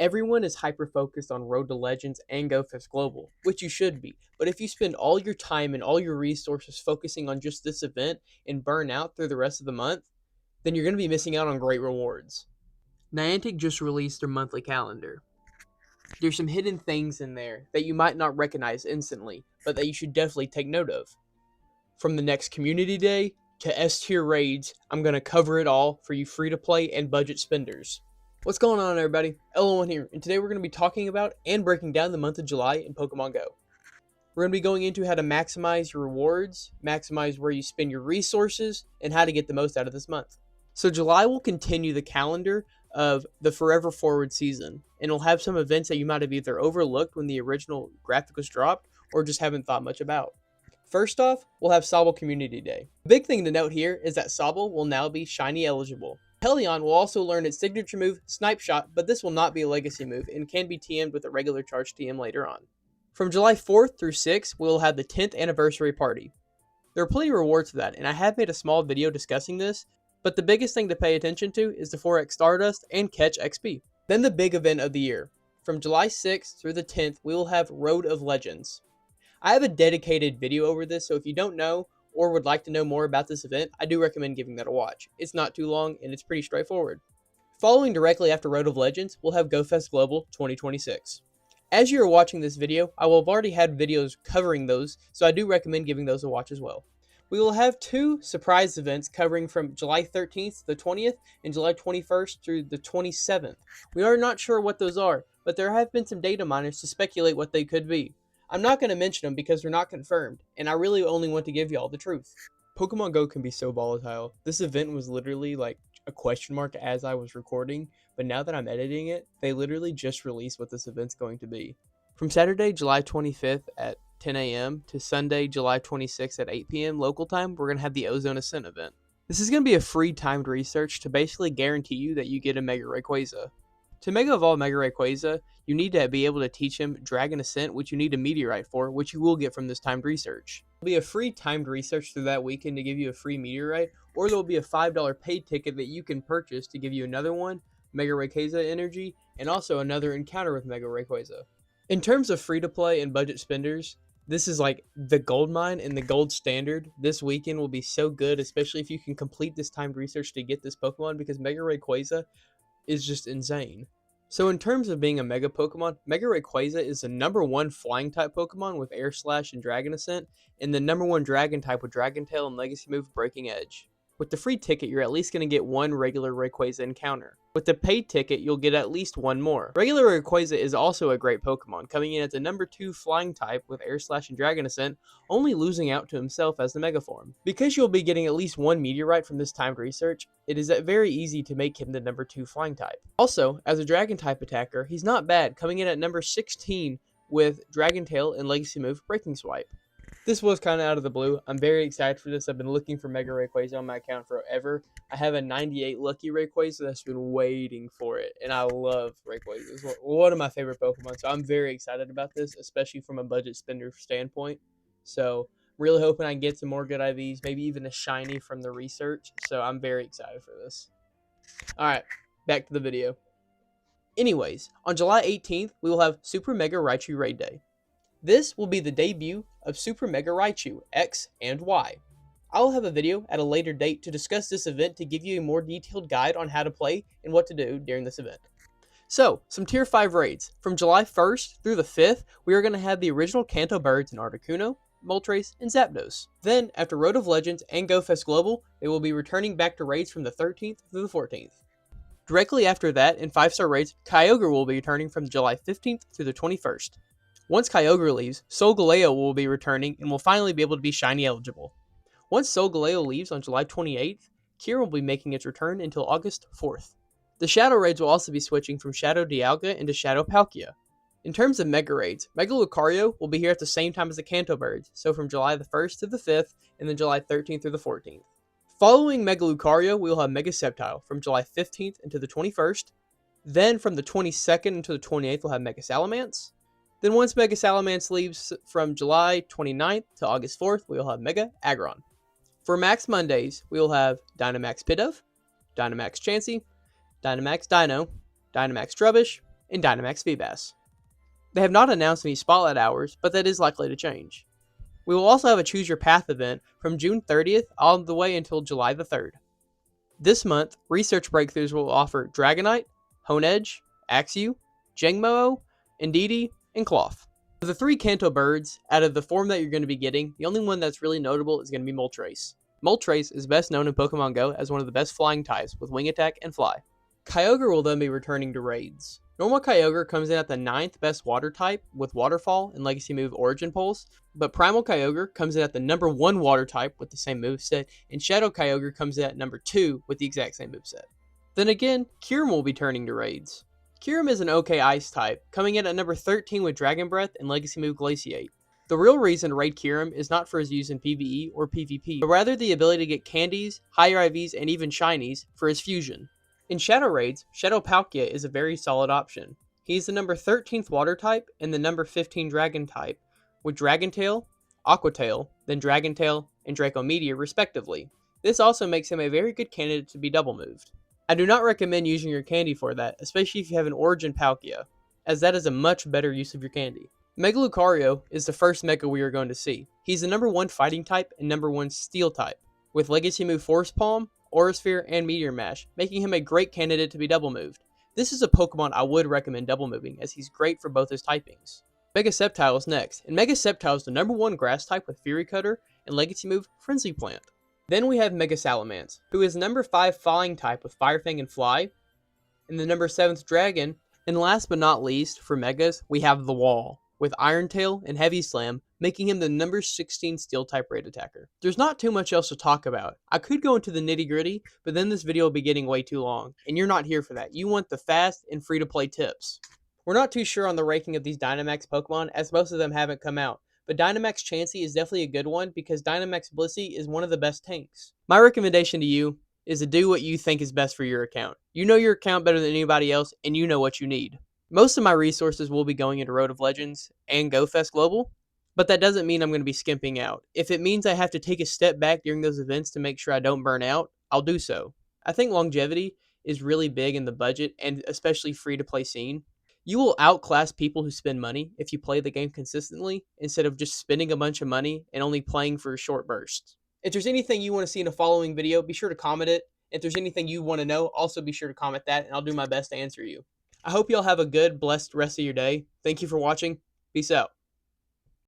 Everyone is hyper-focused on Road to Legends and GoFest Global, which you should be. But if you spend all your time and all your resources focusing on just this event and burn out through the rest of the month, then you're going to be missing out on great rewards. Niantic just released their monthly calendar. There's some hidden things in there that you might not recognize instantly, but that you should definitely take note of. From the next community day to S tier raids, I'm going to cover it all for you free to play and budget spenders. What's going on, everybody? L1 here, and today we're going to be talking about and breaking down the month of July in Pokemon GO. We're going to be going into how to maximize your rewards, maximize where you spend your resources, and how to get the most out of this month. So July will continue the calendar of the Forever Forward season, and it'll have some events that you might have either overlooked when the original graphic was dropped or just haven't thought much about. First off, we'll have Sobble Community Day. The big thing to note here is that Sobble will now be Shiny eligible. Helion will also learn its signature move, Snipe Shot, but this will not be a legacy move and can be TM'd with a regular charge TM later on. From July 4th through 6th, we will have the 10th anniversary party. There are plenty of rewards for that, and I have made a small video discussing this, but the biggest thing to pay attention to is the 4x Stardust and Catch XP. Then the big event of the year. From July 6th through the 10th, we will have Road of Legends. I have a dedicated video over this, so if you don't know or would like to know more about this event, I do recommend giving that a watch. It's not too long and it's pretty straightforward. Following directly after Road of Legends, we'll have GoFest Global 2026. As you are watching this video, I will have already had videos covering those, so I do recommend giving those a watch as well. We will have two surprise events covering from July 13th to the 20th and July 21st through the 27th. We are not sure what those are, but there have been some data miners to speculate what they could be. I'm not going to mention them because they're not confirmed, and I really only want to give y'all the truth. Pokemon GO can be so volatile. This event was literally like a question mark as I was recording, but now that I'm editing it, they literally just released what this event's going to be. From Saturday, July 25th at 10 a.m. to Sunday, July 26th at 8 p.m. local time, we're going to have the Ozone Ascent event. This is going to be a free timed research to basically guarantee you that you get a Mega Rayquaza. To Mega Evolve Mega Rayquaza, you need to be able to teach him Dragon Ascent, which you need a Meteorite for, which you will get from this timed research. There'll be a free timed research through that weekend to give you a free Meteorite, or there'll be a $5 paid ticket that you can purchase to give you another one, Mega Rayquaza Energy, and also another encounter with Mega Rayquaza. In terms of free-to-play and budget spenders, this is like the gold mine and the gold standard. This weekend will be so good, especially if you can complete this timed research to get this Pokemon, because Mega Rayquaza is just insane. So in terms of being a Mega Pokemon, Mega Rayquaza is the #1 flying type Pokemon with Air Slash and Dragon Ascent, and the #1 Dragon type with Dragon Tail and Legacy move Breaking Edge. With the free ticket, you're at least going to get one regular Rayquaza encounter. With the paid ticket, you'll get at least one more. Regular Rayquaza is also a great Pokemon, coming in as the #2 flying type with Air Slash and Dragon Ascent, only losing out to himself as the Mega form. Because you'll be getting at least one Meteorite from this timed research, it is very easy to make him the #2 flying type. Also, as a Dragon type attacker, he's not bad, coming in at number 16 with Dragon Tail and Legacy move Breaking Swipe. This was kind of out of the blue. I'm very excited for this. I've been looking for Mega Rayquaza on my account forever. I have a 98 Lucky Rayquaza that's been waiting for it, and I love Rayquaza. It's one of my favorite Pokemon, so I'm very excited about this, especially from a budget spender standpoint. So I'm really hoping I can get some more good IVs, maybe even a shiny from the research. So I'm very excited for this. All right, back to the video. Anyways, on July 18th, we will have Super Mega Raichu Raid Day. This will be the debut of Super Mega Raichu X and Y. I will have a video at a later date to discuss this event to give you a more detailed guide on how to play and what to do during this event. So, some Tier 5 raids. From July 1st through the 5th, we are going to have the original Kanto birds in Articuno, Moltres, and Zapdos. Then, after Road of Legends and GoFest Global, they will be returning back to raids from the 13th through the 14th. Directly after that, in 5-star raids, Kyogre will be returning from July 15th through the 21st. Once Kyogre leaves, Solgaleo will be returning and will finally be able to be shiny eligible. Once Solgaleo leaves on July 28th, Kieran will be making its return until August 4th. The Shadow Raids will also be switching from Shadow Dialga into Shadow Palkia. In terms of Mega Raids, Mega Lucario will be here at the same time as the Kanto birds, so from July the 1st to the 5th, and then July 13th through the 14th. Following Mega Lucario, we will have Mega Sceptile from July 15th into the 21st. Then from the 22nd until the 28th, we'll have Mega Salamence. Then once Mega Salamence leaves from July 29th to August 4th, we will have Mega Aggron. For Max Mondays, we will have Dynamax Pidove, Dynamax Chansey, Dynamax Dino, Dynamax Trubbish, and Dynamax Feebas. They have not announced any spotlight hours, but that is likely to change. We will also have a Choose Your Path event from June 30th all the way until July the 3rd. This month, research breakthroughs will offer Dragonite, Honedge, Axew, Jangmo, Indeedee, and Cloth. Of the 3 Kanto birds, out of the form that you're going to be getting, the only one that's really notable is going to be Moltres. Moltres is best known in Pokemon GO as one of the best flying types with Wing Attack and Fly. Kyogre will then be returning to raids. Normal Kyogre comes in at the 9th best water type with Waterfall and Legacy move Origin Pulse, but Primal Kyogre comes in at the number 1 water type with the same moveset, and Shadow Kyogre comes in at number 2 with the exact same moveset. Then again, Kyurem will be turning to raids. Kyurem is an OK Ice type, coming in at number 13 with Dragon Breath and Legacy move Glaciate. The real reason to raid Kyurem is not for his use in PvE or PvP, but rather the ability to get candies, higher IVs, and even shinies for his fusion. In Shadow Raids, Shadow Palkia is a very solid option. He's the number 13th Water type and the number 15 Dragon type, with Dragon Tail, Aqua Tail, then Dragon Tail, and Draco Meteor respectively. This also makes him a very good candidate to be double moved. I do not recommend using your candy for that, especially if you have an Origin Palkia, as that is a much better use of your candy. Mega Lucario is the first Mega we are going to see. He's the number 1 Fighting type and number 1 Steel type, with Legacy move Force Palm, Aura Sphere, and Meteor Mash, making him a great candidate to be double moved. This is a Pokemon I would recommend double moving, as he's great for both his typings. Mega Sceptile is next, and Mega Sceptile is the number 1 grass type with Fury Cutter and Legacy move Frenzy Plant. Then we have Mega Salamence, who is number 5 Flying type with Fire Fang and Fly, and the number 7th Dragon. And last but not least, for Megas, we have the Wall, with Iron Tail and Heavy Slam, making him the number 16 Steel type raid attacker. There's not too much else to talk about. I could go into the nitty gritty, but then this video will be getting way too long, and you're not here for that. You want the fast and free to play tips. We're not too sure on the ranking of these Dynamax Pokemon, as most of them haven't come out, but Dynamax Chansey is definitely a good one because Dynamax Blissey is one of the best tanks. My recommendation to you is to do what you think is best for your account. You know your account better than anybody else, and you know what you need. Most of my resources will be going into Road of Legends and GoFest Global, but that doesn't mean I'm going to be skimping out. If it means I have to take a step back during those events to make sure I don't burn out, I'll do so. I think longevity is really big in the budget and especially free-to-play scene. You will outclass people who spend money if you play the game consistently instead of just spending a bunch of money and only playing for short bursts. If there's anything you want to see in a following video, be sure to comment it. If there's anything you want to know, also be sure to comment that, and I'll do my best to answer you. I hope y'all have a good, blessed rest of your day. Thank you for watching. Peace out.